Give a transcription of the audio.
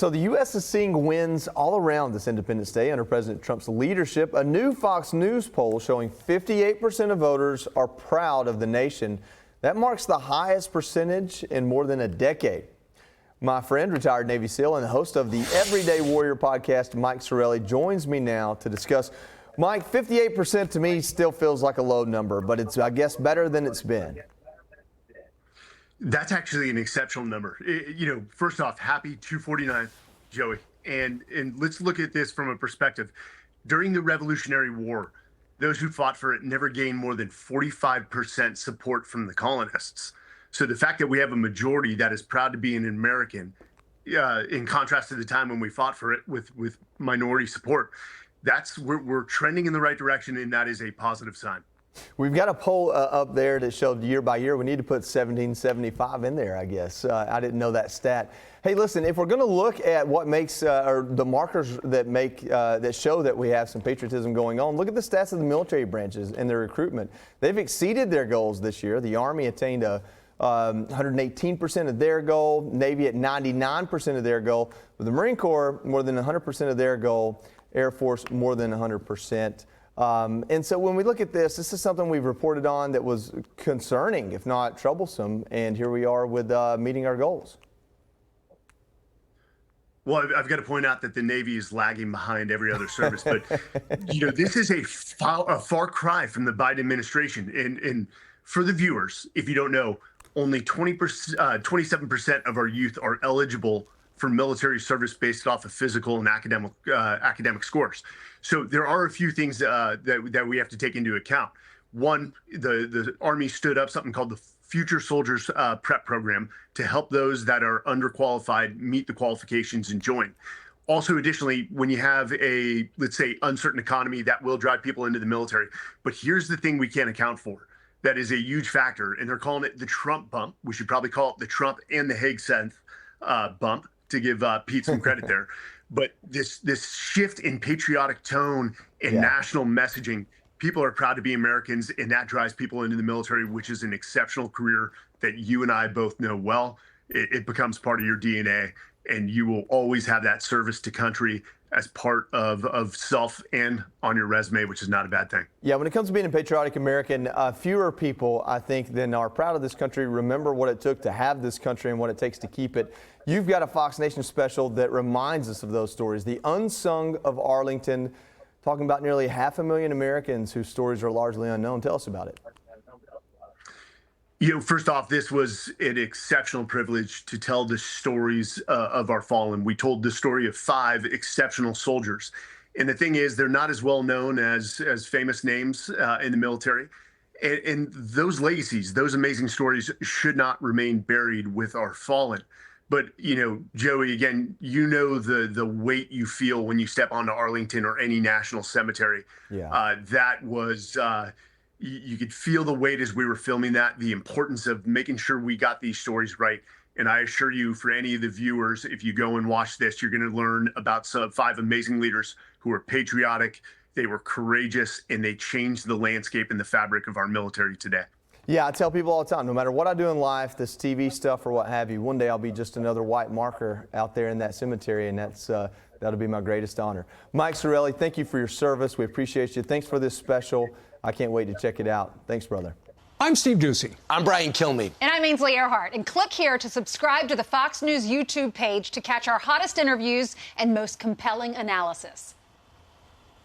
So the U.S. is seeing wins all around this Independence Day under President Trump's leadership. A new Fox News poll showing 58% of voters are proud of the nation. That marks the highest percentage in more than a decade. My friend, retired Navy SEAL and the host of the Everyday Warrior podcast, Mike Sarraille, joins me now to discuss. Mike, 58% to me still feels like a low number, but it's, I guess, better than it's been. That's actually an exceptional number. First off, happy 249th, Joey. And let's look at this from a perspective. During the Revolutionary War, those who fought for it never gained more than 45% support from the colonists. So the fact that we have a majority that is proud to be an American, in contrast to the time when we fought for it with minority support, we're trending in the right direction, and that is a positive sign. We've got a poll up there that showed year by year. We need to put 1775 in there, I guess. I didn't know that stat. Hey, listen, if we're going to look at what makes or the markers that that show that we have some patriotism going on, look at the stats of the military branches and their recruitment. They've exceeded their goals this year. The Army attained 118% of their goal, Navy at 99% of their goal, with the Marine Corps more than 100% of their goal, Air Force more than 100%. And so when we look at this is something we've reported on that was concerning, if not troublesome, and here we are with meeting our goals. Well, I've got to point out that the Navy is lagging behind every other service, but this is a far cry from the Biden administration. And for the viewers, if you don't know, only 27% of our youth are eligible for military service based off of physical and academic scores. So there are a few things that we have to take into account. One, the Army stood up something called the Future Soldiers Prep Program to help those that are underqualified meet the qualifications and join. Also, additionally, when you have a, let's say, uncertain economy, that will drive people into the military. But here's the thing we can't account for. That is a huge factor, and they're calling it the Trump bump. We should probably call it the Trump and the Hague-Seth bump, to give Pete some credit there. But this shift in patriotic tone and national messaging, people are proud to be Americans, and that drives people into the military, which is an exceptional career that you and I both know well. It becomes part of your DNA, and you will always have that service to country as part of self and on your resume, which is not a bad thing. Yeah, when it comes to being a patriotic American, fewer people, I think, than are proud of this country remember what it took to have this country and what it takes to keep it. You've got a Fox Nation special that reminds us of those stories. The Unsung of Arlington, talking about nearly 500,000 Americans whose stories are largely unknown. Tell us about it. First off, this was an exceptional privilege to tell the stories of our fallen. We told the story of 5 exceptional soldiers. And the thing is, they're not as well known as famous names in the military. And those legacies, those amazing stories should not remain buried with our fallen. But, Joey, again, the weight you feel when you step onto Arlington or any national cemetery. Yeah. That was... You could feel the weight as we were filming that, the importance of making sure we got these stories right. And I assure you, for any of the viewers, if you go and watch this, you're going to learn about 5 amazing leaders who were patriotic, they were courageous, and they changed the landscape and the fabric of our military today. Yeah, I tell people all the time, no matter what I do in life, this TV stuff or what have you, one day I'll be just another white marker out there in that cemetery, and that'll be my greatest honor. Mike Sarraille, thank you for your service. We appreciate you. Thanks for this special. I can't wait to check it out. Thanks, brother. I'm Steve Ducey. I'm Brian Kilmeade. And I'm Ainsley Earhart. And click here to subscribe to the Fox News YouTube page to catch our hottest interviews and most compelling analysis.